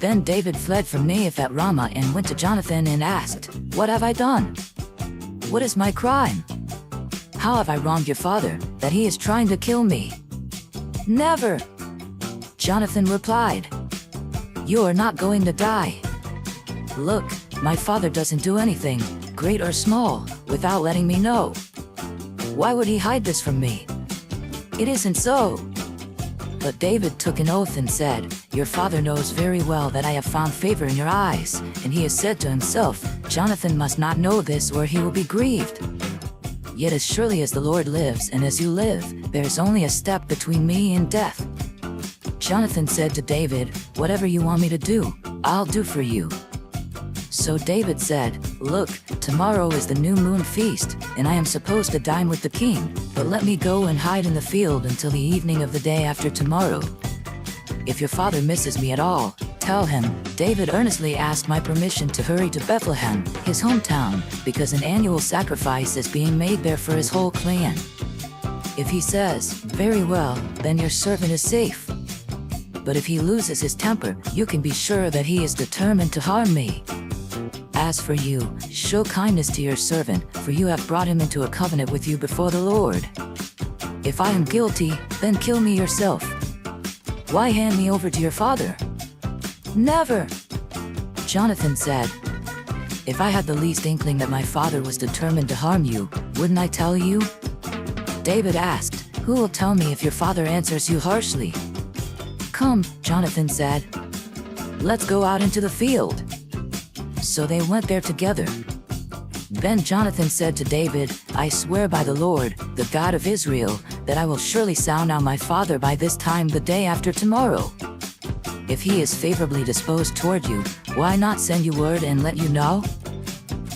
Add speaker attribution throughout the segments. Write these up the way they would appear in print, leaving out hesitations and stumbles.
Speaker 1: Then David fled from Naioth at Ramah and went to Jonathan and asked, "What have I done? What is my crime? How have I wronged your father, that he is trying to kill me?" "Never," Jonathan replied. "You are not going to die. Look, my father doesn't do anything, great or small, without letting me know. Why would he hide this from me? It isn't so." But David took an oath and said, "Your father knows very well that I have found favor in your eyes," and he has said to himself, "Jonathan must not know this or he will be grieved. Yet as surely as the Lord lives and as you live, there is only a step between me and death." Jonathan said to David, "Whatever you want me to do, I'll do for you." So David said, "Look, tomorrow is the new moon feast, and I am supposed to dine with the king, but let me go and hide in the field until the evening of the day after tomorrow. If your father misses me at all, tell him, 'David earnestly asked my permission to hurry to Bethlehem, his hometown, because an annual sacrifice is being made there for his whole clan.' If he says, 'Very well,' then your servant is safe. But if he loses his temper, you can be sure that he is determined to harm me. As for you, show kindness to your servant, for you have brought him into a covenant with you before the Lord. If I am guilty, then kill me yourself. Why hand me over to your father?" "Never," Jonathan said. "If I had the least inkling that my father was determined to harm you, wouldn't I tell you?" David asked, "Who will tell me if your father answers you harshly?" "Come," Jonathan said. "Let's go out into the field." So they went there together. Then Jonathan said to David, "I swear by the Lord, the God of Israel, that I will surely sound out my father by this time the day after tomorrow. If he is favorably disposed toward you, why not send you word and let you know?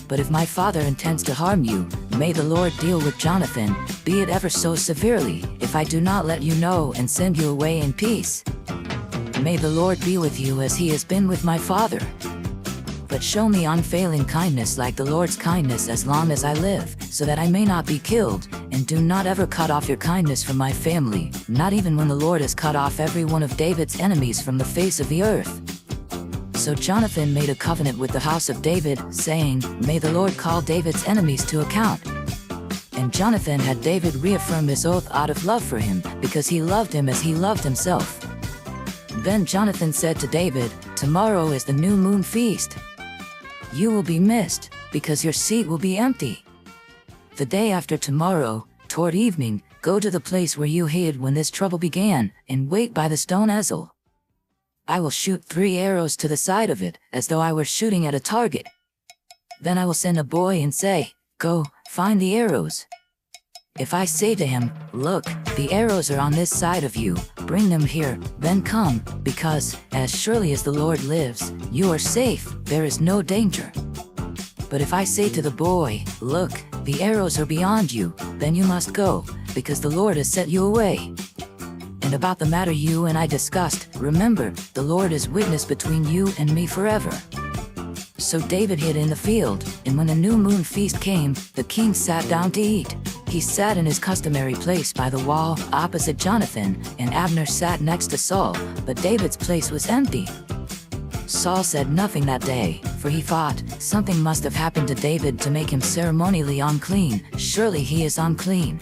Speaker 1: But if my father intends to harm you, may the Lord deal with Jonathan, be it ever so severely, if I do not let you know and send you away in peace. May the Lord be with you as he has been with my father. But show me unfailing kindness like the Lord's kindness as long as I live, so that I may not be killed, and do not ever cut off your kindness from my family, not even when the Lord has cut off every one of David's enemies from the face of the earth." So Jonathan made a covenant with the house of David, saying, "May the Lord call David's enemies to account." And Jonathan had David reaffirm his oath out of love for him, because he loved him as he loved himself. Then Jonathan said to David, "Tomorrow is the new moon feast. You will be missed, because your seat will be empty. The day after tomorrow, toward evening, go to the place where you hid when this trouble began, and wait by the stone Ezel. I will shoot 3 arrows to the side of it, as though I were shooting at a target. Then I will send a boy and say, 'Go, find the arrows.' If I say to him, 'Look, the arrows are on this side of you, bring them here,' then come, because, as surely as the Lord lives, you are safe, there is no danger. But if I say to the boy, 'Look, the arrows are beyond you,' then you must go, because the Lord has set you away. And about the matter you and I discussed, remember, the Lord is witness between you and me forever." So David hid in the field, and when the new moon feast came, the king sat down to eat. He sat in his customary place by the wall, opposite Jonathan, and Abner sat next to Saul, but David's place was empty. Saul said nothing that day, for he thought, "Something must have happened to David to make him ceremonially unclean, surely he is unclean."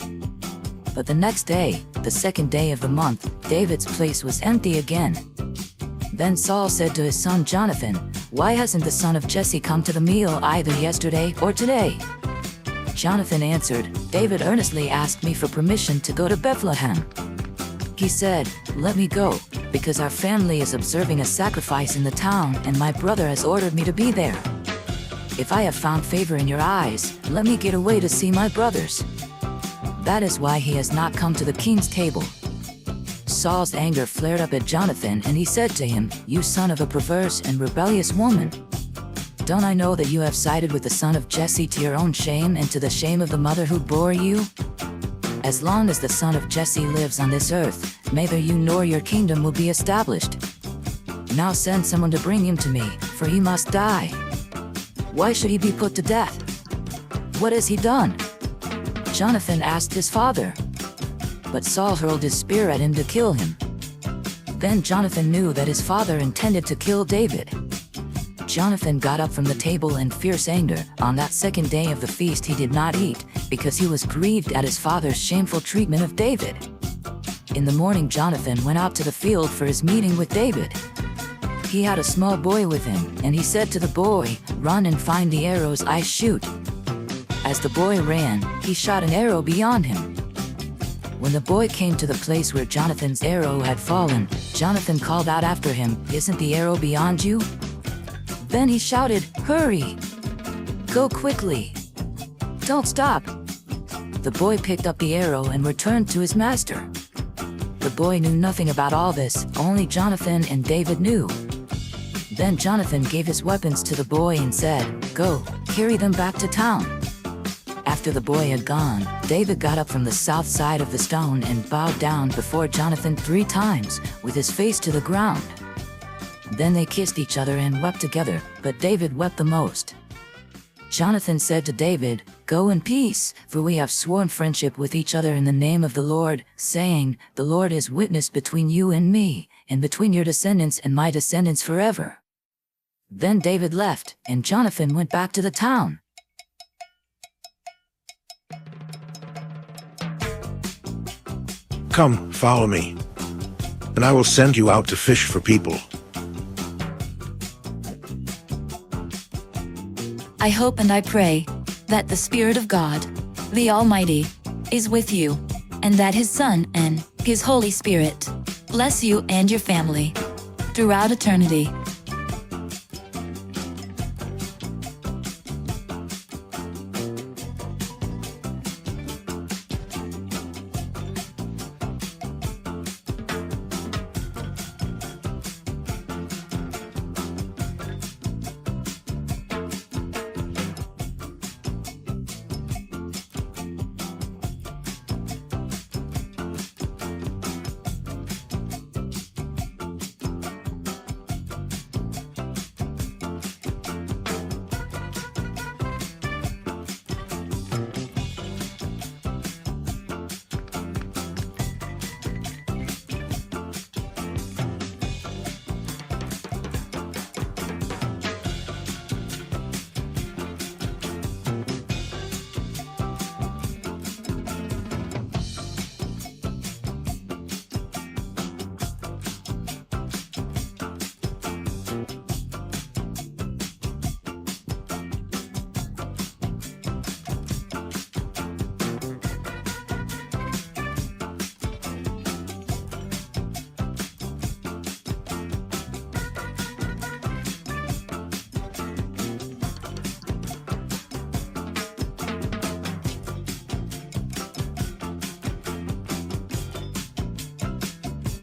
Speaker 1: But the next day, the second day of the month, David's place was empty again. Then Saul said to his son Jonathan, "Why hasn't the son of Jesse come to the meal either yesterday or today?" Jonathan answered, "David earnestly asked me for permission to go to Bethlehem. He said, 'Let me go, because our family is observing a sacrifice in the town and my brother has ordered me to be there. If I have found favor in your eyes, let me get away to see my brothers.' That is why he has not come to the king's table." Saul's anger flared up at Jonathan and he said to him, "You son of a perverse and rebellious woman. Don't I know that you have sided with the son of Jesse to your own shame and to the shame of the mother who bore you? As long as the son of Jesse lives on this earth, neither you nor your kingdom will be established. Now send someone to bring him to me, for he must die. Why should he be put to death? What has he done?" Jonathan asked his father. But Saul hurled his spear at him to kill him. Then Jonathan knew that his father intended to kill David. Jonathan got up from the table in fierce anger. On that second day of the feast he did not eat, because he was grieved at his father's shameful treatment of David. In the morning Jonathan went out to the field for his meeting with David. He had a small boy with him, and he said to the boy, "Run and find the arrows I shoot." As the boy ran, he shot an arrow beyond him. When the boy came to the place where Jonathan's arrow had fallen, Jonathan called out after him, "Isn't the arrow beyond you?" Then he shouted, "Hurry! Go quickly! Don't stop!" The boy picked up the arrow and returned to his master. The boy knew nothing about all this, only Jonathan and David knew. Then Jonathan gave his weapons to the boy and said, "Go, carry them back to town." After the boy had gone, David got up from the south side of the stone and bowed down before Jonathan 3 times, with his face to the ground. Then they kissed each other and wept together, but David wept the most. Jonathan said to David, "Go in peace, for we have sworn friendship with each other in the name of the Lord, saying, 'The Lord is witness between you and me, and between your descendants and my descendants forever.'" Then David left, and Jonathan went back to the town.
Speaker 2: Come, follow me, and I will send you out to fish for people.
Speaker 3: I hope and I pray that the Spirit of God, the Almighty, is with you, and that His Son and His Holy Spirit bless you and your family throughout eternity.